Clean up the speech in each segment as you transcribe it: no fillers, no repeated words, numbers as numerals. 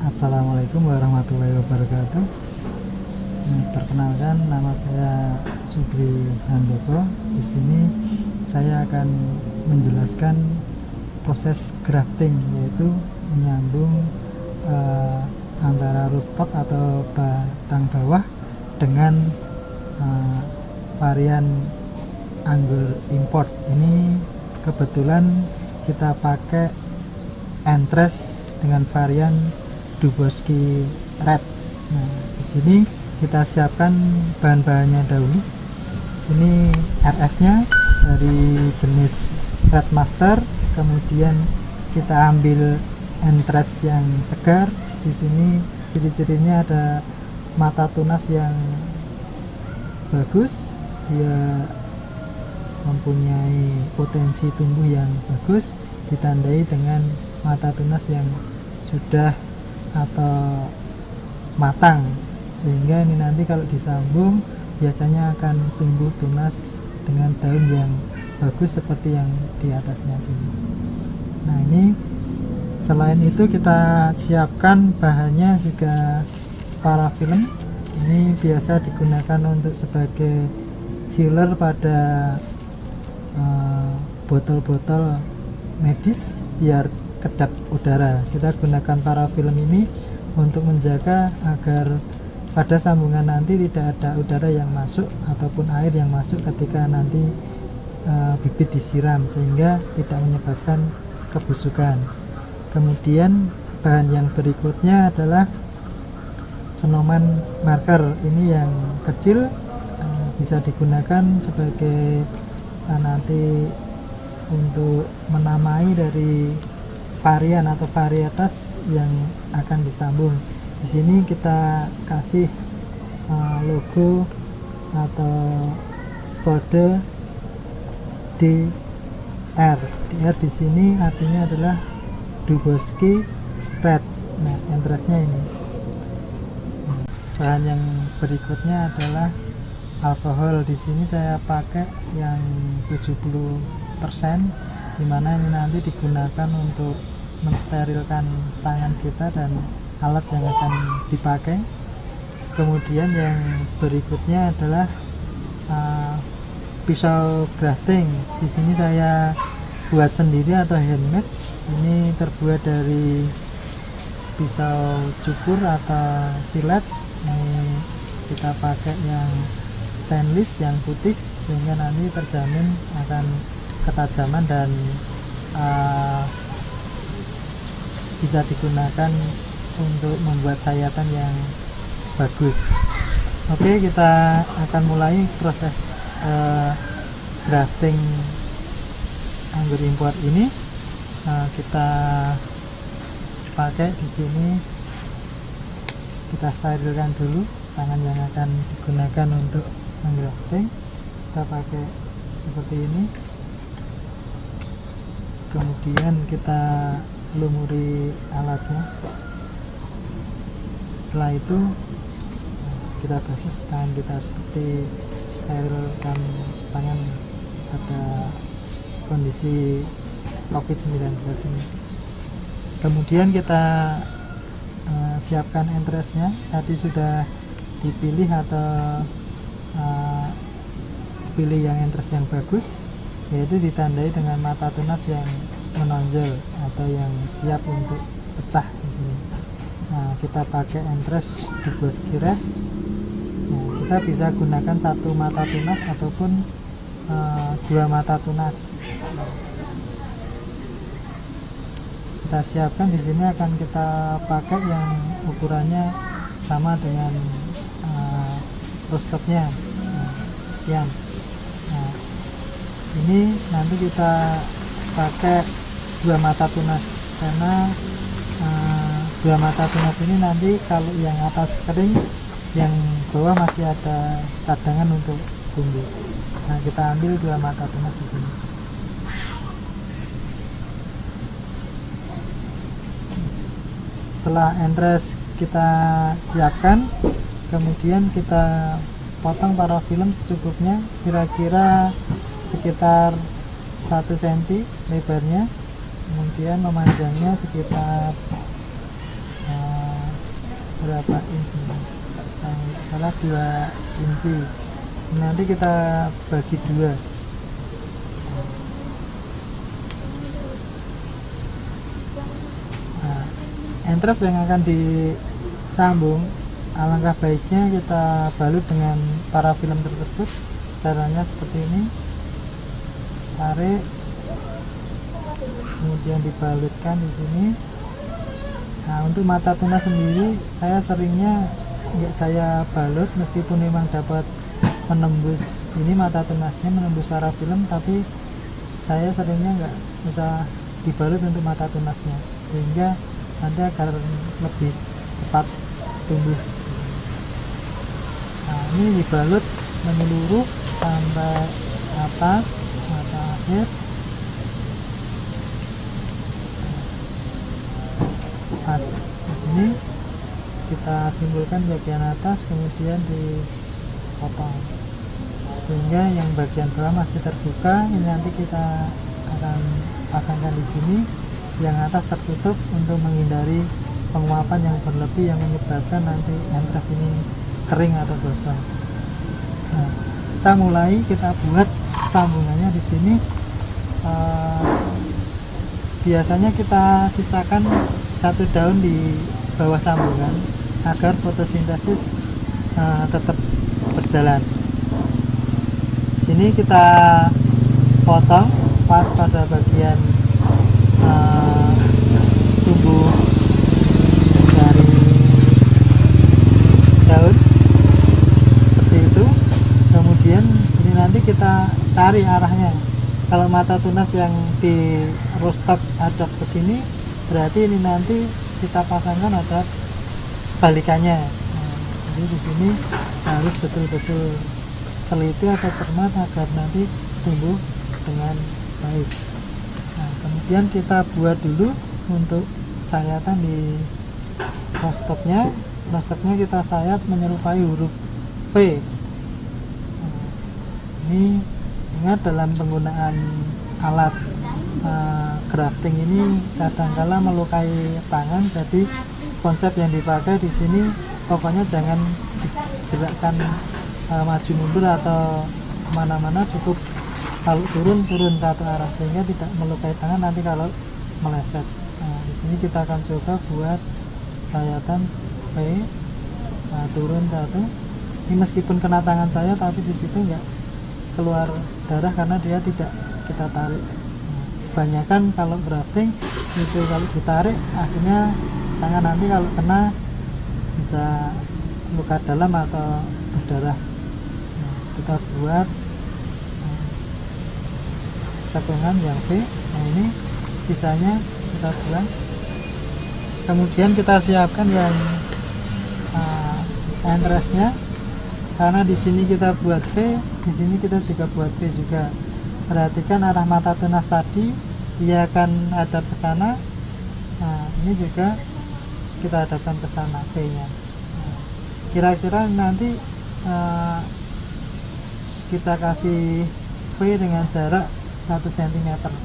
Assalamualaikum warahmatullahi wabarakatuh. Perkenalkan, nama saya Sugri Handoko. Di sini saya akan menjelaskan proses grafting, yaitu menyambung antara rootstock atau batang bawah dengan varian anggur import. Ini kebetulan kita pakai Entres dengan varian Dubosky Red. Nah, di sini kita siapkan bahan-bahannya dahulu. Ini RS-nya dari jenis Red Master. Kemudian kita ambil Entres yang segar. Di sini ciri-cirinya ada mata tunas yang bagus, dia mempunyai potensi tumbuh yang bagus, ditandai dengan mata tunas yang sudah atau matang, sehingga ini nanti kalau disambung biasanya akan tumbuh tunas dengan daun yang bagus seperti yang di atasnya sini. Nah, ini selain itu kita siapkan bahannya juga parafilm. Ini biasa digunakan untuk sebagai sealer pada botol-botol medis biar kedap udara. Kita gunakan parafilm ini untuk menjaga agar pada sambungan nanti tidak ada udara yang masuk ataupun air yang masuk ketika nanti bibit disiram, sehingga tidak menyebabkan kebusukan. Kemudian bahan yang berikutnya adalah Snowman marker. Ini yang kecil, bisa digunakan sebagai nanti untuk menamai dari varian atau varietas yang akan disambung. Di sini kita kasih logo atau kode DR. DR di sini artinya adalah Dubosky Red. Nah, Entresnya ini. Bahan yang berikutnya adalah alkohol. Di sini saya pakai yang 70%, dimana ini nanti digunakan untuk mensterilkan tangan kita dan alat yang akan dipakai. Kemudian yang berikutnya adalah pisau grafting. Di sini saya buat sendiri atau handmade. Ini terbuat dari pisau cukur atau silet. Ini kita pakai yang stainless yang putih, sehingga nanti terjamin akan ketajaman dan bisa digunakan untuk membuat sayatan yang bagus. Oke, kita akan mulai proses grafting anggur import ini. Kita pakai di sini, kita sterilkan dulu tangan yang akan digunakan untuk menggrafting. Kita pakai seperti ini, kemudian kita lumuri alatnya. Setelah itu kita basuh tangan kita seperti sterilkan tangan pada kondisi COVID-19 ini. Kemudian kita siapkan entresnya. Tadi sudah dipilih atau pilih yang entres yang bagus, yaitu ditandai dengan mata tunas yang menonjol atau yang siap untuk pecah di sini. Nah, kita pakai Entres Dubosky Red. Nah, kita bisa gunakan satu mata tunas ataupun dua mata tunas. Kita siapkan di sini, akan kita pakai yang ukurannya sama dengan rootstocknya. Nah, sekian. Nah, ini nanti kita pakai dua mata tunas, karena dua mata tunas ini nanti kalau yang atas kering, yang bawah masih ada cadangan untuk tumbuh. Nah, kita ambil dua mata tunas di sini. Setelah entres kita siapkan, kemudian kita potong parafilm secukupnya, kira-kira sekitar 1 cm lebarnya, kemudian memanjangnya sekitar berapa inci, salah 2 inci. Nanti kita bagi 2. Nah, entres yang akan disambung, alangkah baiknya kita balut dengan parafilm tersebut. Caranya seperti ini, tarik, kemudian dibalutkan di sini. Nah, untuk mata tunas sendiri saya seringnya nggak saya balut, meskipun memang dapat menembus ini mata tunasnya, menembus parafilm, tapi saya seringnya nggak usah dibalut untuk mata tunasnya, sehingga nanti agar lebih cepat tumbuh. Nah, ini dibalut menyeluruh sampai atas mata akhir. Pas di sini kita simpulkan bagian atas, kemudian dipotong sehingga yang bagian bawah masih terbuka. Ini nanti kita akan pasangkan di sini, yang atas tertutup untuk menghindari penguapan yang berlebih yang menyebabkan nanti entres ini kering atau gosong. Nah, kita mulai, kita buat sambungannya di sini. Biasanya kita sisakan 1 daun di bawah sambungan agar fotosintesis tetap berjalan. Sini kita potong pas pada bagian tumbuh dari daun seperti itu. Kemudian ini nanti kita cari arahnya. Kalau mata tunas yang di rostock hadap ke sini, berarti ini nanti kita pasangkan ada balikannya. Nah, jadi di sini harus betul-betul teliti atau cermat agar nanti tumbuh dengan baik. Nah, kemudian kita buat dulu untuk sayatan di rostocknya. Rostocknya kita sayat menyerupai huruf V. Nah, ini ingat dalam penggunaan alat grafting ini kadangkala melukai tangan, jadi konsep yang dipakai di sini pokoknya jangan digerakkan maju mundur atau kemana-mana, cukup kalau turun satu arah sehingga tidak melukai tangan nanti kalau meleset. Nah, di sini kita akan coba buat sayatan V. Nah, turun 1. Ini meskipun kena tangan saya, tapi di situ enggak keluar darah karena dia tidak kita tarik. Kebanyakan kalau grafting itu kalau ditarik akhirnya tangan nanti kalau kena bisa luka dalam atau berdarah. Nah, kita buat cekungan yang V. Nah, ini sisanya kita buang. Kemudian kita siapkan yang entresnya, karena di sini kita buat V, di sini kita juga buat V juga. Perhatikan arah mata tunas tadi, dia akan hadap ke sana. Nah, ini juga kita hadapkan ke sana V-nya. Nah, kira-kira nanti kita kasih V dengan jarak 1 cm. Nah,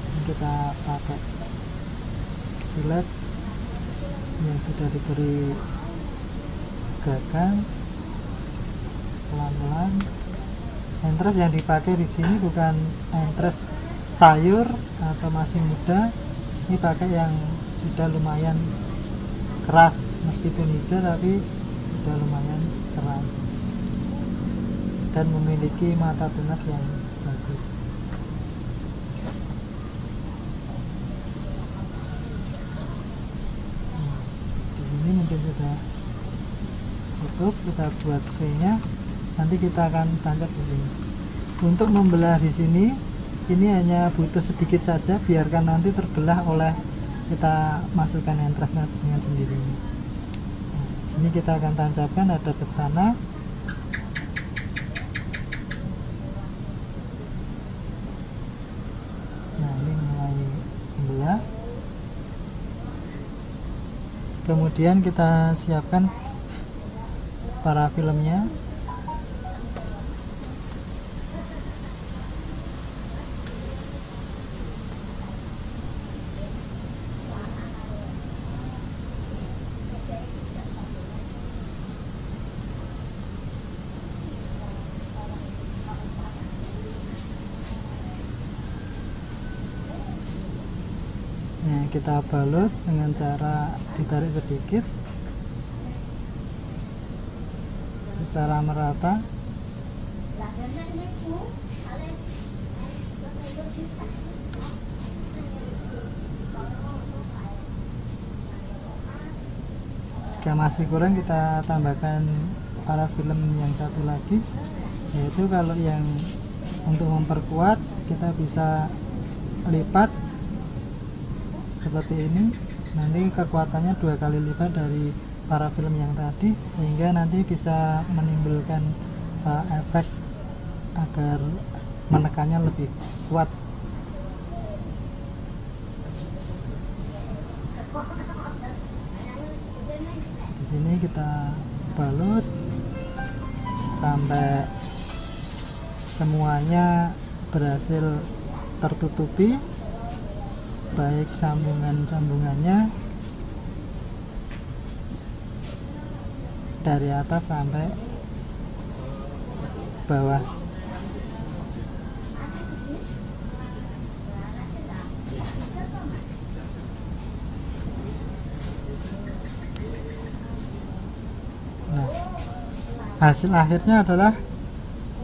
ini kita pakai silet yang sudah diberi gagang. Pelan-pelan. Entres yang dipakai di sini bukan entres sayur atau masih muda, ini pakai yang sudah lumayan keras, meskipun hijau tapi sudah lumayan keras dan memiliki mata tunas yang bagus. Di sini mungkin sudah cukup, kita buat V-nya. Nanti kita akan tancap di sini. Untuk membelah di sini, ini hanya butuh sedikit saja, biarkan nanti terbelah oleh kita masukkan entresnya dengan sendirinya. Nah, di sini kita akan tancapkan ada ke sana. Nah, ini mulai membelah. Kemudian kita siapkan parafilmnya. kita balut dengan cara ditarik sedikit secara merata. Jika masih kurang, kita tambahkan parafilm yang satu lagi, yaitu kalau yang untuk memperkuat kita bisa lipat seperti ini, nanti kekuatannya 2 kali lipat dari parafilm yang tadi, sehingga nanti bisa menimbulkan efek agar menekannya lebih kuat. Di sini kita balut sampai semuanya berhasil tertutupi, baik sambungan-sambungannya dari atas sampai bawah. Nah, hasil akhirnya adalah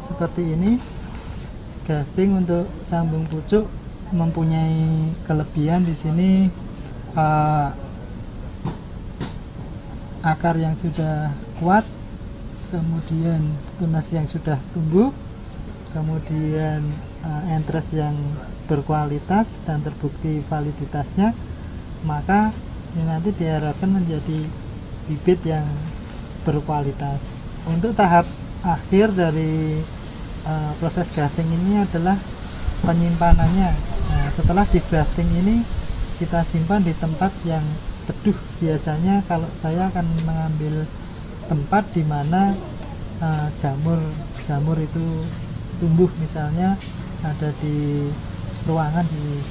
seperti ini. Grafting untuk sambung pucuk mempunyai kelebihan di sini, akar yang sudah kuat, kemudian tunas yang sudah tumbuh, kemudian entres yang berkualitas dan terbukti validitasnya, maka ini nanti diharapkan menjadi bibit yang berkualitas. Untuk tahap akhir dari proses grafting ini adalah penyimpanannya. Nah, setelah di grafting ini kita simpan di tempat yang teduh. Biasanya kalau saya akan mengambil tempat di mana jamur itu tumbuh, misalnya ada di ruangan di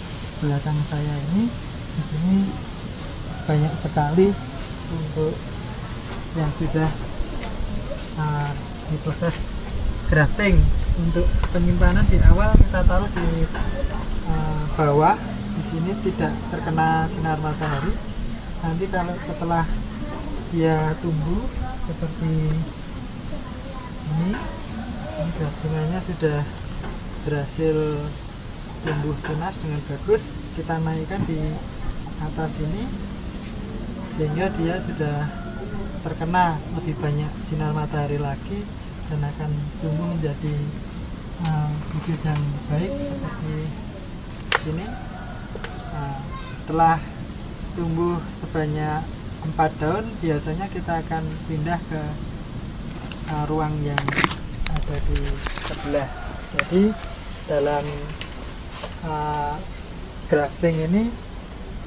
belakang saya ini. Di sini banyak sekali untuk yang sudah diproses grafting. Untuk penyimpanan di awal kita taruh di bawah, di sini tidak terkena sinar matahari. Nanti kalau setelah dia tumbuh seperti ini graftingannya sudah berhasil tumbuh tunas dengan bagus, kita naikkan di atas ini sehingga dia sudah terkena lebih banyak sinar matahari lagi dan akan tumbuh menjadi bibit yang baik seperti ini. Setelah tumbuh sebanyak 4 daun, biasanya kita akan pindah ke ruang yang ada di sebelah. Jadi dalam grafting ini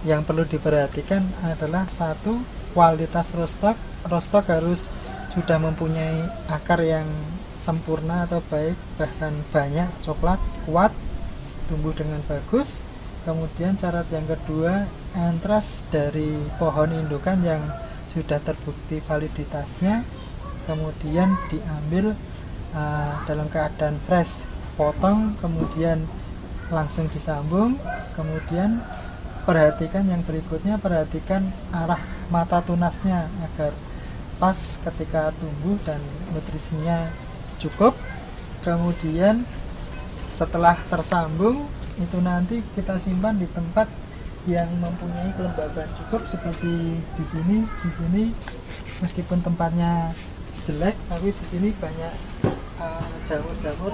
yang perlu diperhatikan adalah satu, kualitas rootstock. Rootstock harus sudah mempunyai akar yang sempurna atau baik, bahkan banyak, coklat, kuat, tumbuh dengan bagus. Kemudian syarat yang kedua, entres dari pohon indukan yang sudah terbukti validitasnya, kemudian diambil dalam keadaan fresh, potong, kemudian langsung disambung. Kemudian perhatikan yang berikutnya, perhatikan arah mata tunasnya agar pas ketika tumbuh dan nutrisinya cukup. Kemudian setelah tersambung itu nanti kita simpan di tempat yang mempunyai kelembaban cukup seperti di sini. Di sini meskipun tempatnya jelek, tapi di sini banyak jamur-jamur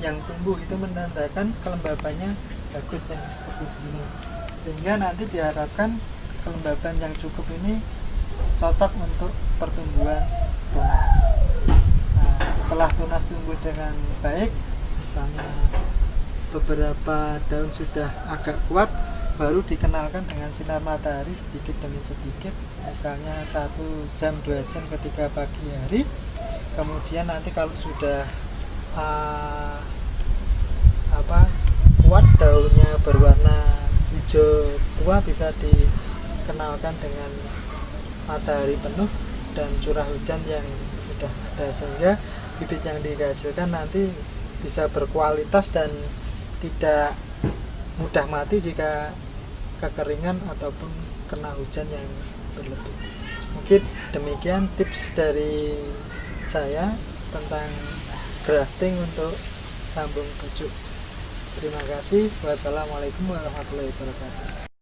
yang tumbuh, itu menandakan kelembabannya bagus yang seperti sini, sehingga nanti diharapkan kelembaban yang cukup ini cocok untuk pertumbuhan tunas. Nah, setelah tunas tumbuh dengan baik, misalnya beberapa daun sudah agak kuat, baru dikenalkan dengan sinar matahari sedikit demi sedikit, misalnya 1 jam 2 jam ketika pagi hari. Kemudian nanti kalau sudah kuat, daunnya berwarna hijau tua, bisa dikenalkan dengan matahari penuh dan curah hujan yang sudah ada, sehingga bibit yang dihasilkan nanti bisa berkualitas dan tidak mudah mati jika kekeringan ataupun kena hujan yang berlebih. Mungkin demikian tips dari saya tentang grafting untuk sambung pucuk. Terima kasih. Wassalamualaikum warahmatullahi wabarakatuh.